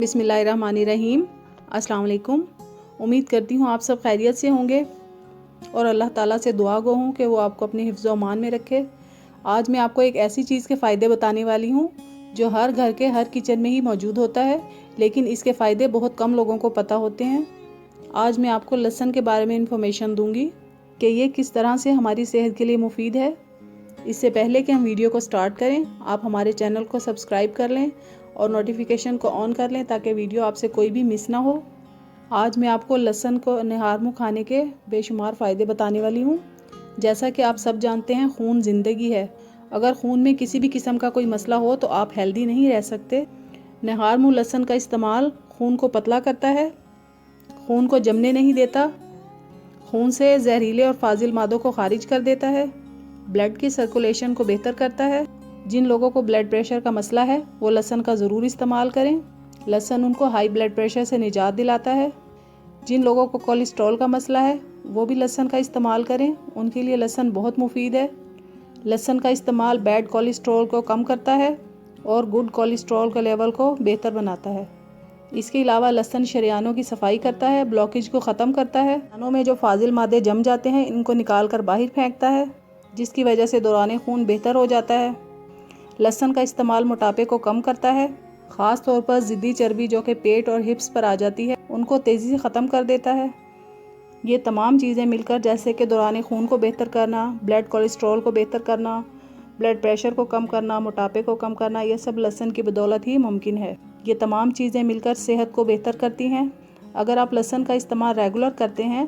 बिस्मिल्लाहिर्रहमानिर्रहीम। अस्सलाम वालेकुम। उम्मीद करती हूँ आप सब खैरियत से होंगे और अल्लाह ताला से दुआ गो हूँ कि वो आपको अपने हिफ्ज़ व अमान में रखे। आज मैं आपको एक ऐसी चीज़ के फ़ायदे बताने वाली हूँ जो हर घर के हर किचन में ही मौजूद होता है, लेकिन इसके फ़ायदे बहुत कम लोगों को पता होते हैं। आज मैं आपको लहसुन के बारे में इंफॉर्मेशन दूँगी कि ये किस तरह से हमारी सेहत के लिए मुफीद है। इससे पहले कि हम वीडियो को स्टार्ट करें, आप हमारे चैनल को सब्सक्राइब कर लें और नोटिफिकेशन को ऑन कर लें ताकि वीडियो आपसे कोई भी मिस ना हो। आज मैं आपको लहसुन को निहार मुँह खाने के बेशुमार फ़ायदे बताने वाली हूँ। जैसा कि आप सब जानते हैं, खून ज़िंदगी है। अगर खून में किसी भी किस्म का कोई मसला हो तो आप हेल्दी नहीं रह सकते। निहार मुँह लहसुन का इस्तेमाल खून को पतला करता है, खून को जमने नहीं देता, खून से जहरीले और फाजिल मादों को खारिज कर देता है, ब्लड की सर्कुलेशन को बेहतर करता है। जिन लोगों को ब्लड प्रेशर का मसला है वो लहसुन का ज़रूर इस्तेमाल करें। लहसुन उनको हाई ब्लड प्रेशर से निजात दिलाता है। जिन लोगों को कोलेस्ट्रॉल का मसला है वो भी लहसुन का इस्तेमाल करें, उनके लिए लहसुन बहुत मुफीद है। लहसुन का इस्तेमाल बैड कोलेस्ट्रॉल को कम करता है और गुड कोलेस्ट्रॉल के लेवल को बेहतर बनाता है। इसके अलावा लहसुन शरियानों की सफाई करता है, ब्लॉकेज को ख़त्म करता है। खानों में जो फाजिल मादे जम जाते हैं इनको निकाल कर बाहर फेंकता है, जिसकी वजह से दौरान खून बेहतर हो जाता है। लहसुन का इस्तेमाल मोटापे को कम करता है, ख़ास तौर पर ज़िद्दी चर्बी जो कि पेट और हिप्स पर आ जाती है उनको तेज़ी से ख़त्म कर देता है। ये तमाम चीज़ें मिलकर, जैसे कि दौरान खून को बेहतर करना, ब्लड कोलेस्ट्रॉल को बेहतर करना, ब्लड प्रेशर को कम करना, मोटापे को कम करना, ये सब लहसुन की बदौलत ही मुमकिन है। ये तमाम चीज़ें मिलकर सेहत को बेहतर करती हैं। अगर आप लहसुन का इस्तेमाल रेगुलर करते हैं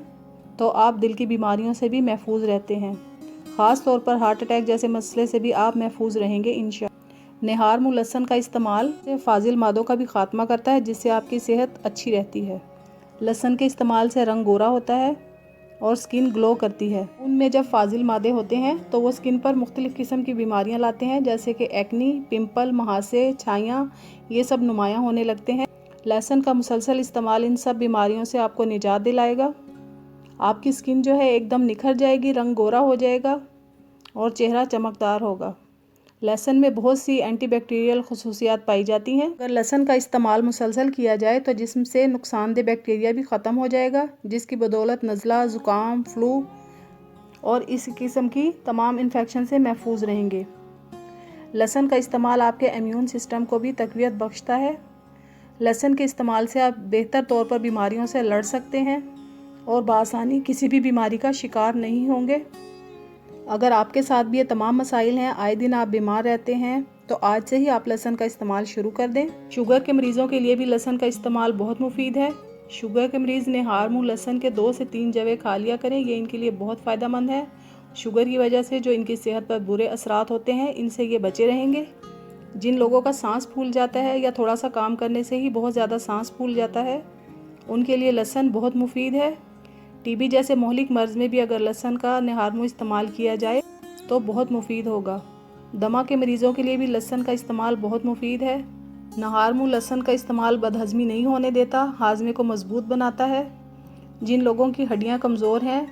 तो आप दिल की बीमारियों से भी महफूज रहते हैं। ख़ास तौर पर हार्ट अटैक जैसे मसले से भी आप महफूज रहेंगे इंशाअल्लाह। निहार मुँह लहसुन का इस्तेमाल फाजिल मादों का भी खात्मा करता है, जिससे आपकी सेहत अच्छी रहती है। लहसुन के इस्तेमाल से रंग गोरा होता है और स्किन ग्लो करती है। उनमें जब फाजिल मादे होते हैं तो वो स्किन पर मुख्तलिफ़ किस्म की बीमारियां लाते हैं, जैसे कि एक्नी, पिंपल, मुहासे, छाइयाँ, ये सब नुमायाँ होने लगते हैं। लहसुन का मुसलसल इस्तेमाल इन सब बीमारियों से आपको निजात दिलाएगा। आपकी स्किन जो है एकदम निखर जाएगी, रंग गोरा हो जाएगा और चेहरा चमकदार होगा। लहसुन में बहुत सी एंटीबैक्टीरियल खसूसियात पाई जाती हैं। अगर लहसुन का इस्तेमाल मुसलसल किया जाए तो जिस्म से नुकसानदेह बैक्टीरिया भी ख़त्म हो जाएगा, जिसकी बदौलत नज़ला, ज़ुकाम, फ्लू और इस किस्म की तमाम इन्फेक्शन से महफूज रहेंगे। लहसुन का इस्तेमाल आपके इम्यून सिस्टम को भी तक़वियत बख्शता है। लहसुन के इस्तेमाल से आप बेहतर तौर पर बीमारियों से लड़ सकते हैं और बआसानी किसी भी बीमारी का शिकार नहीं होंगे। अगर आपके साथ भी ये तमाम मसाइल हैं, आए दिन आप बीमार रहते हैं, तो आज से ही आप लहसुन का इस्तेमाल शुरू कर दें। शुगर के मरीज़ों के लिए भी लहसुन का इस्तेमाल बहुत मुफीद है। शुगर के मरीज़ निहार मुँह लहसुन के 2 से 3 जवे खा लिया करें, ये इनके लिए बहुत फ़ायदेमंद है। शुगर की वजह से जो इनकी सेहत पर बुरे असरात होते हैं, इनसे ये बचे रहेंगे। जिन लोगों का सांस फूल जाता है या थोड़ा सा काम करने से ही बहुत ज़्यादा सांस फूल जाता है, उनके लिए लहसुन बहुत मुफीद है। टीबी जैसे मोहलिक मर्ज़ में भी अगर लहसुन का निहार मुँह इस्तेमाल किया जाए तो बहुत मुफीद होगा। दमा के मरीज़ों के लिए भी लहसुन का इस्तेमाल बहुत मुफीद है। निहार मुँह लहसुन का इस्तेमाल बदहज़मी नहीं होने देता, हाजमे को मज़बूत बनाता है। जिन लोगों की हड्डियाँ कमज़ोर हैं,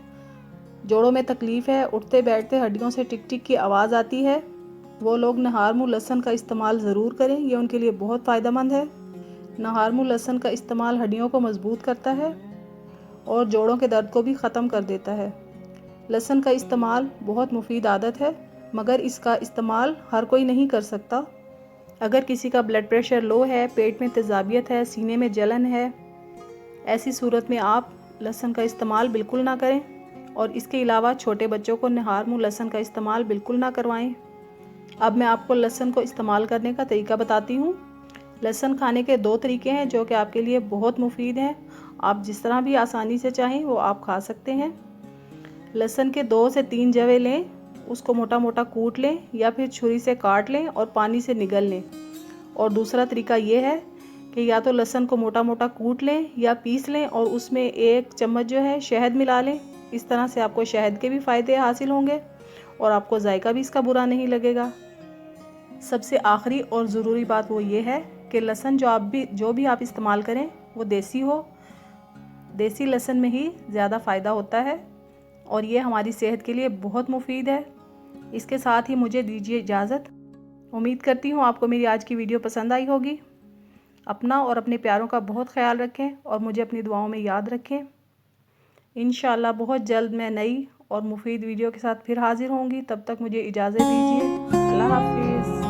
जोड़ों में तकलीफ़ है, उठते बैठते हड्डियों से टिक टिक की आवाज़ आती है, वो लोग निहार मुँह लहसुन का इस्तेमाल ज़रूर करें, ये उनके लिए बहुत फ़ायदेमंद है। निहार मुँह लहसुन का इस्तेमाल हड्डियों को मज़बूत करता है और जोड़ों के दर्द को भी ख़त्म कर देता है। लहसुन का इस्तेमाल बहुत मुफीद आदत है, मगर इसका इस्तेमाल हर कोई नहीं कर सकता। अगर किसी का ब्लड प्रेशर लो है, पेट में तेज़ाबियत है, सीने में जलन है, ऐसी सूरत में आप लहसुन का इस्तेमाल बिल्कुल ना करें। और इसके अलावा छोटे बच्चों को निहार मुँह लहसुन का इस्तेमाल बिल्कुल ना करवाएं। अब मैं आपको लहसुन को इस्तेमाल करने का तरीका बताती हूँ। लहसुन खाने के 2 तरीके हैं जो कि आपके लिए बहुत मुफीद हैं। आप जिस तरह भी आसानी से चाहें वो आप खा सकते हैं। लहसुन के 2 से 3 जवे लें, उसको मोटा मोटा कूट लें या फिर छुरी से काट लें और पानी से निगल लें। और दूसरा तरीका ये है कि या तो लहसुन को मोटा मोटा कूट लें या पीस लें और उसमें 1 चम्मच जो है शहद मिला लें। इस तरह से आपको शहद के भी फ़ायदे हासिल होंगे और आपको जायका भी इसका बुरा नहीं लगेगा। सबसे आखिरी और ज़रूरी बात वो ये है कि लहसुन जो भी आप इस्तेमाल करें वो देसी हो। देसी लहसुन में ही ज़्यादा फ़ायदा होता है और ये हमारी सेहत के लिए बहुत मुफीद है। इसके साथ ही मुझे दीजिए इजाज़त। उम्मीद करती हूँ आपको मेरी आज की वीडियो पसंद आई होगी। अपना और अपने प्यारों का बहुत ख्याल रखें और मुझे अपनी दुआओं में याद रखें। इंशाल्लाह बहुत जल्द मैं नई और मुफीद वीडियो के साथ फिर हाज़िर होंगी। तब तक मुझे इजाज़त दीजिए। अल्लाह हाफिज़।